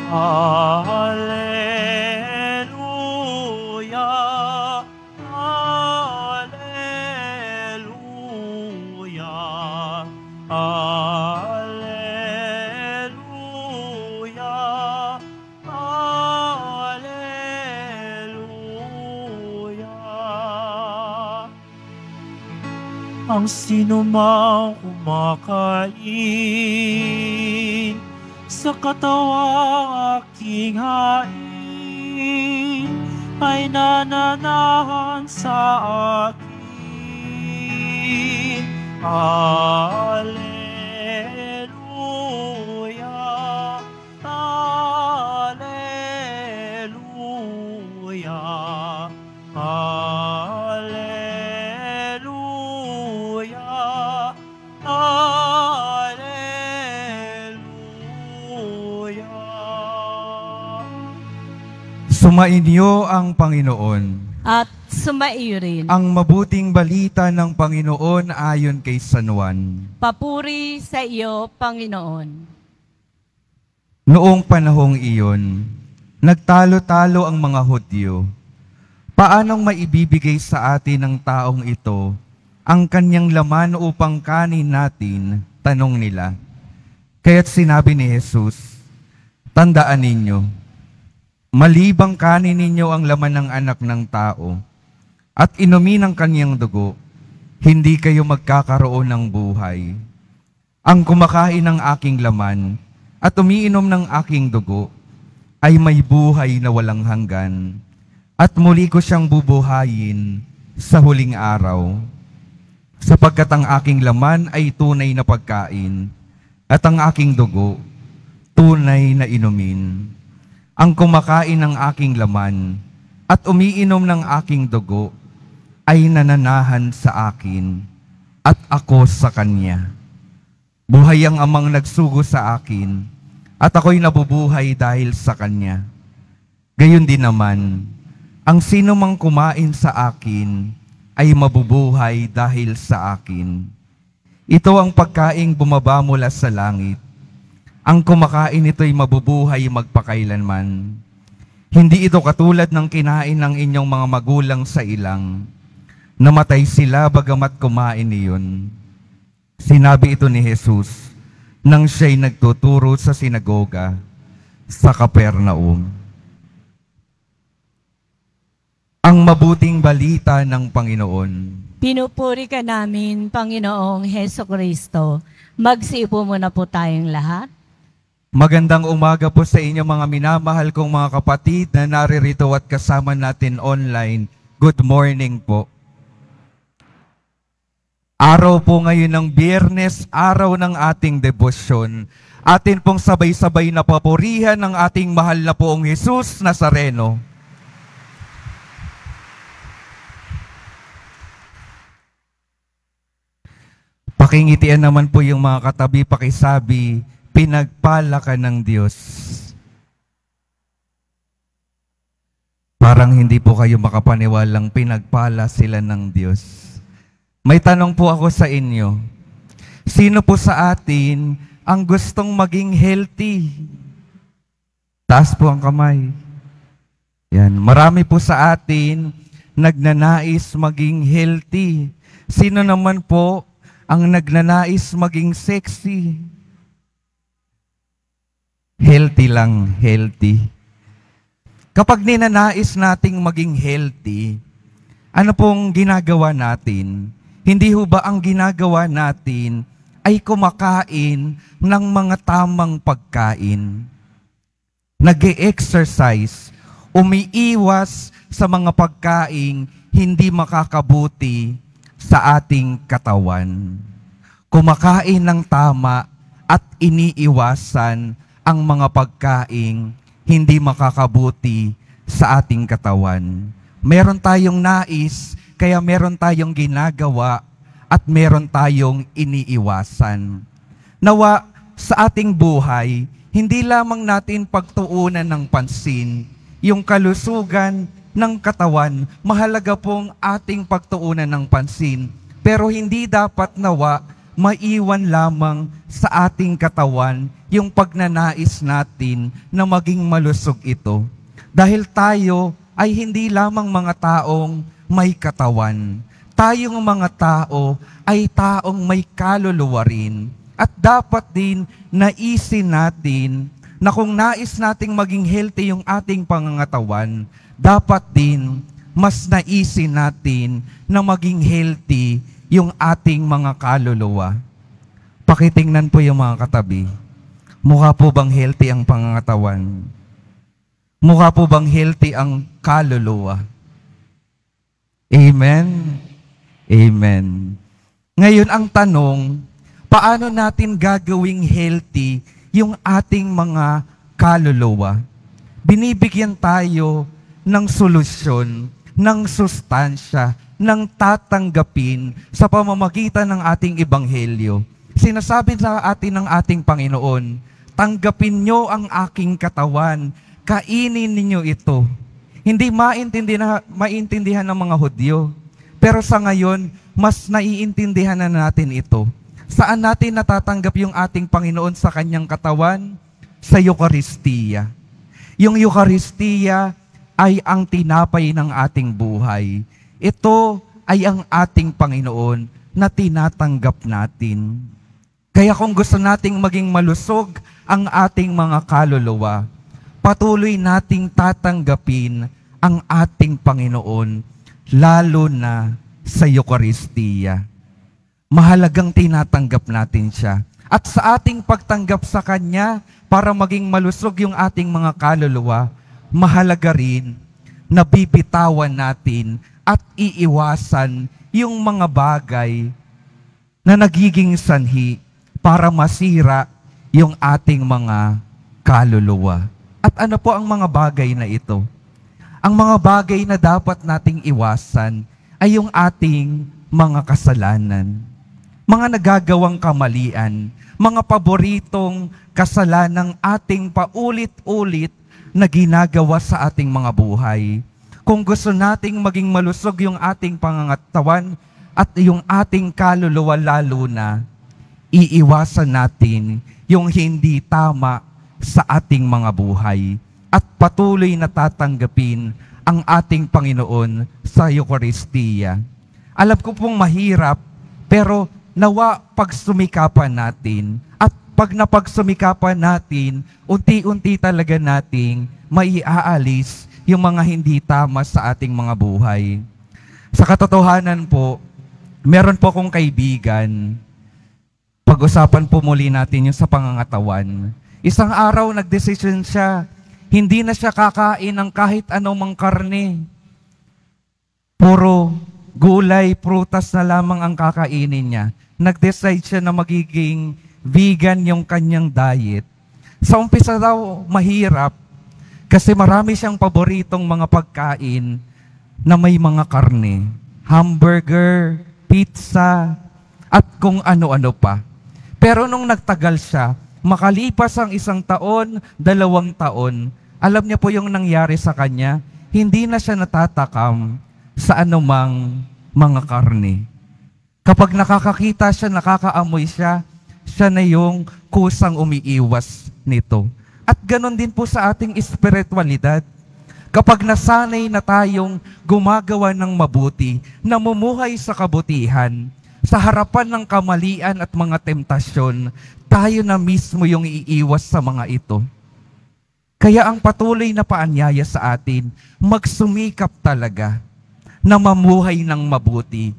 Alleluia, Alleluia, Alleluia, Alleluia. Ang sinumang kumakain sa katawang aking hain ay nananahan sa akin. Alleluia, Alleluia, Alleluia, Alleluia. Sumainyo ang Panginoon. At sumaiyo rin. Ang mabuting balita ng Panginoon ayon kay San Juan. Papuri sa iyo, Panginoon. Noong panahong iyon, nagtalo-talo ang mga Hudyo. Paanong maibibigay sa atin ng taong ito ang kanyang laman upang kanin natin? Tanong nila. Kaya't sinabi ni Jesus, tandaan ninyo, malibang kanin ninyo ang laman ng anak ng tao at inumin ang kanyang dugo, hindi kayo magkakaroon ng buhay. Ang kumakain ng aking laman at umiinom ng aking dugo ay may buhay na walang hanggan, at muli ko siyang bubuhayin sa huling araw. Sapagkat ang aking laman ay tunay na pagkain, at ang aking dugo tunay na inumin. Ang kumakain ng aking laman at umiinom ng aking dugo ay nananahan sa akin at ako sa kanya. Buhay ang amang nagsugo sa akin at ako'y nabubuhay dahil sa kanya. Gayon din naman, ang sino mang kumain sa akin ay mabubuhay dahil sa akin. Ito ang pagkaing bumaba mula sa langit. Ang kumakain nito'y mabubuhay magpakailanman. Hindi ito katulad ng kinain ng inyong mga magulang sa ilang. Namatay sila bagamat kumain niyon. Sinabi ito ni Jesus nang siya'y nagtuturo sa sinagoga sa Capernaum. Ang mabuting balita ng Panginoon. Pinupuri ka namin, Panginoong Hesukristo. Magsiupo muna po tayong lahat. Magandang umaga po sa inyo mga minamahal kong mga kapatid na naririto at kasama natin online. Good morning po. Araw po ngayon ng Biyernes, araw ng ating debosyon. Atin pong sabay-sabay na papurihan ng ating mahal na poong Jesus Nazareno. Pakingitian naman po yung mga katabi, pakisabi, pinagpala ka ng Diyos. Parang hindi po kayo makapaniwalang pinagpala sila ng Diyos. May tanong po ako sa inyo. Sino po sa atin ang gustong maging healthy? Taas po ang kamay. Yan. Marami po sa atin nagnanais maging healthy. Sino naman po ang nagnanais maging sexy? Healthy lang, healthy. Kapag ninanais nating maging healthy, ano pong ginagawa natin? Hindi ho ba ang ginagawa natin ay kumakain ng mga tamang pagkain? Nag-e-exercise, umiiwas sa mga pagkaing hindi makakabuti sa ating katawan. Kumakain ng tama at iniiwasan ang mga pagkaing hindi makakabuti sa ating katawan. Meron tayong nais, kaya meron tayong ginagawa at meron tayong iniiwasan. Nawa sa ating buhay, hindi lamang natin pagtuunan ng pansin yung kalusugan ng katawan, mahalaga pong ating pagtuunan ng pansin. Pero hindi dapat nawa maiwan lamang sa ating katawan yung pagnanais natin na maging malusog ito. Dahil tayo ay hindi lamang mga taong may katawan. Tayong mga tao ay taong may kaluluwa rin. At dapat din naisin natin na kung nais nating maging healthy yung ating pangangatawan, dapat din mas naisin natin na maging healthy yung ating mga kaluluwa. Pakitingnan po yung mga katabi. Mukha po bang healthy ang pangangatawan? Mukha po bang healthy ang kaluluwa? Amen? Amen. Ngayon ang tanong, paano natin gagawing healthy yung ating mga kaluluwa? Binibigyan tayo ng solusyon, ng sustansya, ng tatanggapin sa pamamagitan ng ating ebanghelyo. Sinasabi sa atin ng ating Panginoon, tanggapin nyo ang aking katawan, kainin ninyo ito. Hindi maintindihan ng mga Hudyo. Pero sa ngayon, mas naiintindihan na natin ito. Saan natin natatanggap yung ating Panginoon sa kanyang katawan? Sa Eucharistia. Yung Eucharistia ay ang tinapay ng ating buhay. Ito ay ang ating Panginoon na tinatanggap natin. Kaya kung gusto nating maging malusog ang ating mga kaluluwa, patuloy nating tatanggapin ang ating Panginoon, lalo na sa Eucharistia. Mahalagang tinatanggap natin siya. At sa ating pagtanggap sa Kanya, para maging malusog yung ating mga kaluluwa, mahalaga rin na bibitawan natin at iiwasan yung mga bagay na nagiging sanhi para masira yung ating mga kaluluwa. At ano po ang mga bagay na ito? Ang mga bagay na dapat nating iwasan ay yung ating mga kasalanan, mga nagagawang kamalian, mga paboritong kasalanang ating paulit-ulit na ginagawa sa ating mga buhay. Kung gusto nating maging malusog yung ating pangangatawan at yung ating kaluluwa lalo na, iiwasan natin yung hindi tama sa ating mga buhay at patuloy na tatanggapin ang ating Panginoon sa Eucharistia. Alam ko pong mahirap, pero nawa pagsumikapan natin at pag napagsumikapan natin, unti-unti talaga nating maiaalis yung mga hindi tama sa ating mga buhay. Sa katotohanan po, meron po akong kaibigan, pag-usapan po muli natin yung sa pangangatawan. Isang araw nagdesisyon siya, hindi na siya kakain ng kahit anumang karne. Puro gulay, prutas na lamang ang kakainin niya. Nag-decide siya na magiging vegan yung kanyang diet. Sa umpisa daw, mahirap kasi marami siyang paboritong mga pagkain na may mga karne. Hamburger, pizza, at kung ano-ano pa. Pero nung nagtagal siya, makalipas ang 1 taon, 2 taon, alam niya po yung nangyari sa kanya, hindi na siya natatakam sa anumang mga karne. Kapag nakakakita siya, nakakaamoy siya, siya na yung kusang umiiwas nito. At ganon din po sa ating espiritualidad. Kapag nasanay na tayong gumagawa ng mabuti, namumuhay sa kabutihan, sa harapan ng kamalian at mga temptasyon, tayo na mismo yung iiwas sa mga ito. Kaya ang patuloy na paanyaya sa atin, magsumikap talaga na mamuhay ng mabuti,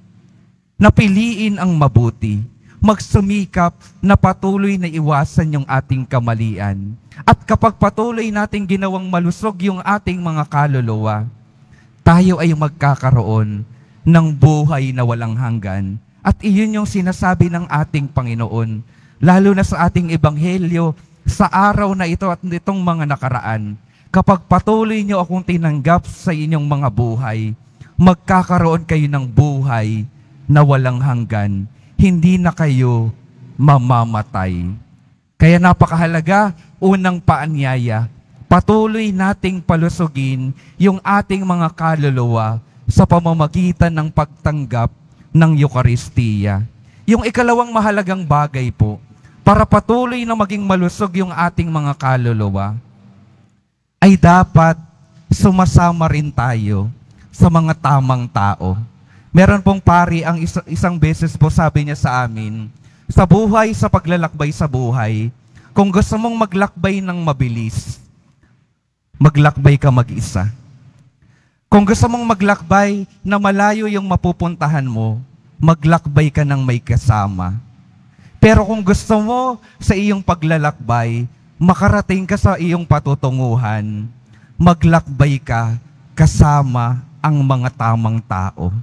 na piliin ang mabuti, magsumikap na patuloy na iwasan yung ating kamalian. At kapag patuloy nating ginawang malusog yung ating mga kaluluwa, tayo ay magkakaroon ng buhay na walang hanggan. At iyon yung sinasabi ng ating Panginoon, lalo na sa ating ebanghelyo, sa araw na ito at nitong mga nakaraan. Kapag patuloy nyo akong tinanggap sa inyong mga buhay, magkakaroon kayo ng buhay na walang hanggan. Hindi na kayo mamamatay. Kaya napakahalaga, unang paanyaya, patuloy nating palusugin yung ating mga kaluluwa sa pamamagitan ng pagtanggap ng Eucharistia. yung ikalawang mahalagang bagay po, para patuloy na maging malusog yung ating mga kaluluwa, ay dapat sumasama rin tayo sa mga tamang tao. Meron pong pari ang isang beses po sabi niya sa amin, sa buhay, sa paglalakbay sa buhay, kung gusto mong maglakbay ng mabilis, maglakbay ka mag-isa. Kung gusto mong maglakbay na malayo yung mapupuntahan mo, maglakbay ka ng may kasama. Pero kung gusto mo sa iyong paglalakbay, makarating ka sa iyong patutunguhan, maglakbay ka kasama ang mga tamang tao.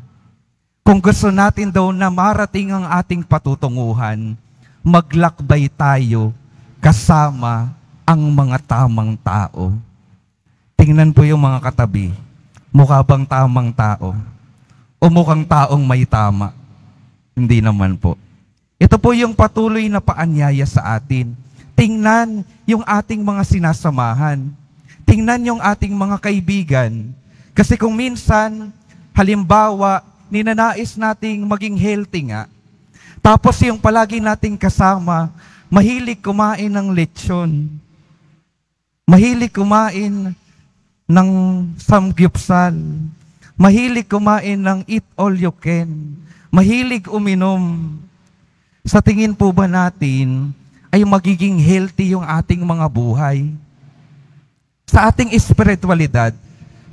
Kung gusto natin daw na marating ang ating patutunguhan, maglakbay tayo kasama ang mga tamang tao. Tingnan po yung mga katabi. Mukha bang tamang tao? O mukhang taong may tama? Hindi naman po. Ito po yung patuloy na paanyaya sa atin. Tingnan yung ating mga sinasamahan. Tingnan yung ating mga kaibigan. Kasi kung minsan, halimbawa, ninanais nating maging healthy nga, tapos yung palagi nating kasama, mahilig kumain ng lechon, mahilig kumain ng samgyupsal, mahilig kumain ng eat all you can, mahilig uminom. Sa tingin po ba natin ay magiging healthy yung ating mga buhay? Sa ating espiritualidad,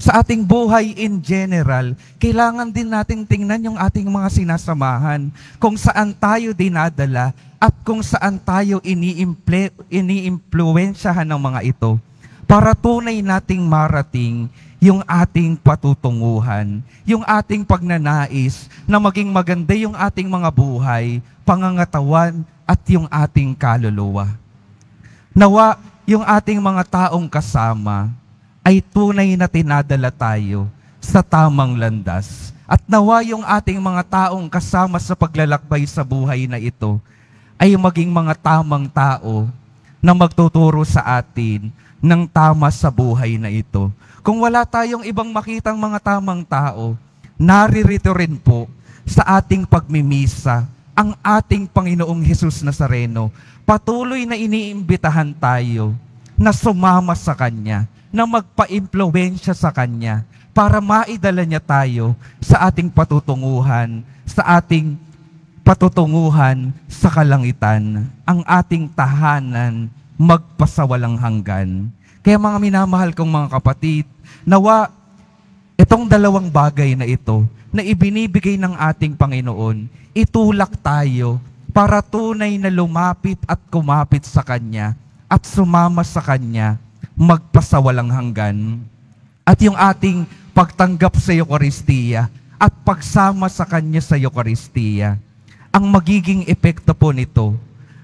sa ating buhay in general, kailangan din nating tingnan yung ating mga sinasamahan, kung saan tayo dinadala at kung saan tayo iniimpluwensyahan ng mga ito para tunay nating marating yung ating patutunguhan, yung ating pagnanais na maging maganda yung ating mga buhay, pangangatawan at yung ating kaluluwa. Nawa yung ating mga taong kasama ay tunay na tinadala tayo sa tamang landas. At nawa yung ating mga taong kasama sa paglalakbay sa buhay na ito ay maging mga tamang tao na magtuturo sa atin ng tama sa buhay na ito. Kung wala tayong ibang makitang mga tamang tao, naririto rin po sa ating pagmimisa ang ating Panginoong Hesus Nazareno. Patuloy na iniimbitahan tayo na sumama sa Kanya, na magpa-impluwensya sa Kanya para maidala niya tayo sa ating patutunguhan, sa kalangitan, ang ating tahanan magpasawalang hanggan. Kaya mga minamahal kong mga kapatid, nawa itong dalawang bagay na ito na ibinibigay ng ating Panginoon, itulak tayo para tunay na lumapit at kumapit sa Kanya at sumama sa Kanya magpasawalang hanggan. At yung ating pagtanggap sa Eucharistia at pagsama sa Kanya sa Eucharistia, ang magiging epekto po nito,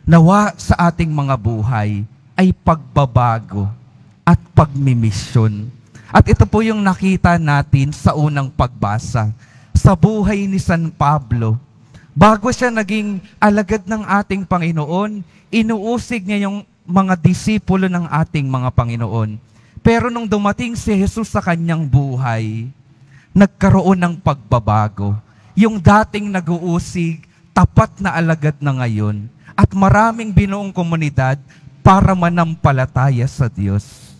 nawa sa ating mga buhay ay pagbabago at pagmimisyon. At ito po yung nakita natin sa unang pagbasa sa buhay ni San Pablo. Bago siya naging alagad ng ating Panginoon, inuusig niya yung mga disipulo ng ating mga Panginoon. Pero nung dumating si Jesus sa kanyang buhay, nagkaroon ng pagbabago. Yung dating nag-uusig, tapat na alagad na ngayon, at maraming binuong komunidad para manampalataya sa Diyos.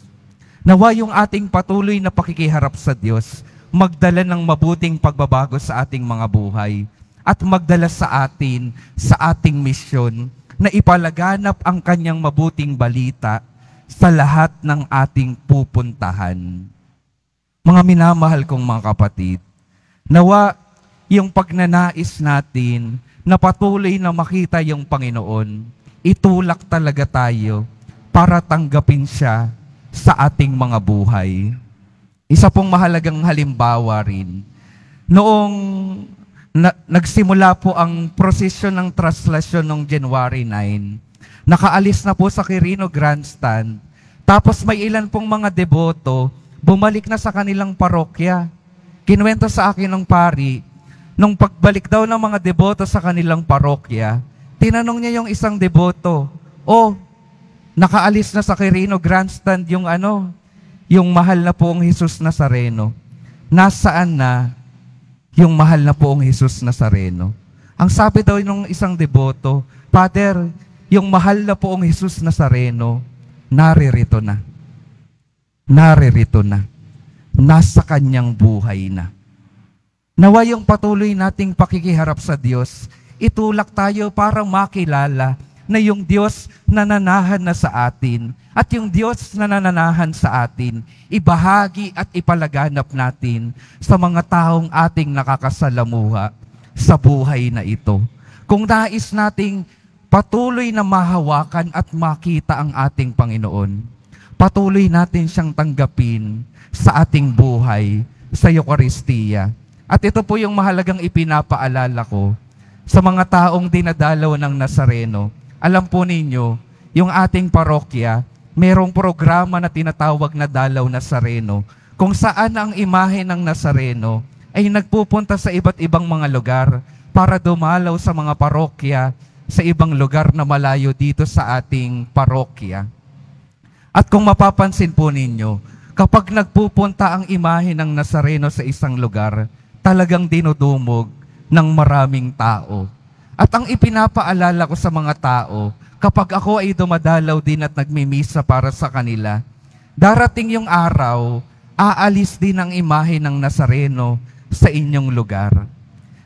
Nawa yung ating patuloy na pakikiharap sa Diyos, magdala ng mabuting pagbabago sa ating mga buhay, at magdala sa atin, sa ating misyon, na ipalaganap ang Kanyang mabuting balita sa lahat ng ating pupuntahan. Mga minamahal kong mga kapatid, nawa yung pagnanais natin na patuloy na makita yung Panginoon, itulak talaga tayo para tanggapin siya sa ating mga buhay. Isa pong mahalagang halimbawa rin, noong nagsimula po ang prosesyon ng traslasyon noong January 9. Nakaalis na po sa Quirino Grandstand. Tapos may ilan pong mga deboto, bumalik na sa kanilang parokya. Kinuwento sa akin ng pari, nung pagbalik daw ng mga deboto sa kanilang parokya, tinanong niya yung isang deboto, nakaalis na sa Quirino Grandstand yung mahal na poong Jesus Nazareno. Nasaan na yung mahal na poong Jesus Nazareno? Ang sabi daw ng isang deboto, Father, yung mahal na poong Jesus Nazareno, naririto na. Naririto na. Nasa kanyang buhay na. Nawa yung patuloy nating pakikiharap sa Diyos, itulak tayo para makilala na yung Diyos nananahan na sa atin at yung Diyos na nananahan sa atin, ibahagi at ipalaganap natin sa mga taong ating nakakasalamuha sa buhay na ito. Kung nais nating patuloy na mahawakan at makita ang ating Panginoon, patuloy natin siyang tanggapin sa ating buhay sa Eucharistia. At ito po yung mahalagang ipinapaalala ko sa mga taong dinadalaw ng Nazareno. Alam po ninyo, yung ating parokya, merong programa na tinatawag na Dalaw Nazareno, kung saan ang imahe ng Nazareno ay nagpupunta sa iba't ibang mga lugar para dumalaw sa mga parokya sa ibang lugar na malayo dito sa ating parokya. At kung mapapansin po ninyo, kapag nagpupunta ang imahe ng Nazareno sa isang lugar, talagang dinudumog ng maraming tao. At ang ipinapaalala ko sa mga tao, kapag ako ay dumadalaw din at nagmimisa para sa kanila, darating yung araw, aalis din ang imahe ng Nazareno sa inyong lugar.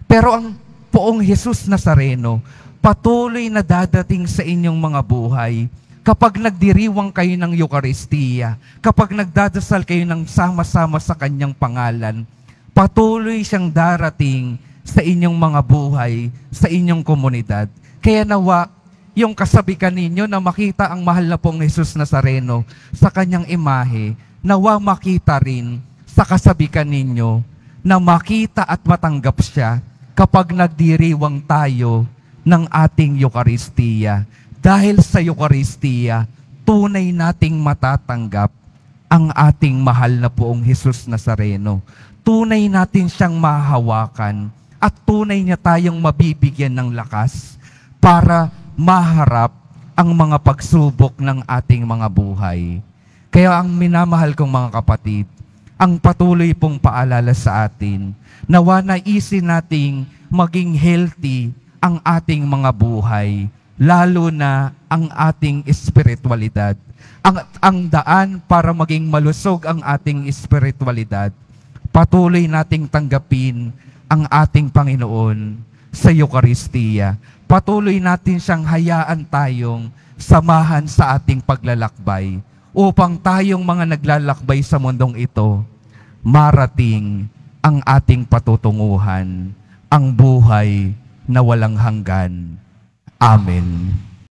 Pero ang poong Jesus Nazareno, patuloy na dadating sa inyong mga buhay kapag nagdiriwang kayo ng Eucharistia, kapag nagdadasal kayo ng sama-sama sa kanyang pangalan, patuloy siyang darating sa inyong mga buhay, sa inyong komunidad. Kaya nawa, yung kasabikan ninyo na makita ang mahal na pong Jesus Nazareno sa kanyang imahe, nawa makita rin sa kasabikan ninyo na makita at matanggap siya kapag nagdiriwang tayo ng ating Eucharistia. Dahil sa Eucharistia, tunay nating matatanggap ang ating mahal na poong Jesus Nazareno. Tunay natin siyang mahahawakan at tunay niya tayong mabibigyan ng lakas para maharap ang mga pagsubok ng ating mga buhay. Kaya ang minamahal kong mga kapatid, ang patuloy pong paalala sa atin, nawa naisin nating maging healthy ang ating mga buhay, lalo na ang ating espiritualidad. Ang daan para maging malusog ang ating espiritualidad, patuloy nating tanggapin ang ating Panginoon sa Eucharistia. Patuloy natin siyang hayaan tayong samahan sa ating paglalakbay upang tayong mga naglalakbay sa mundong ito, marating ang ating patutunguhan, ang buhay na walang hanggan. Amen.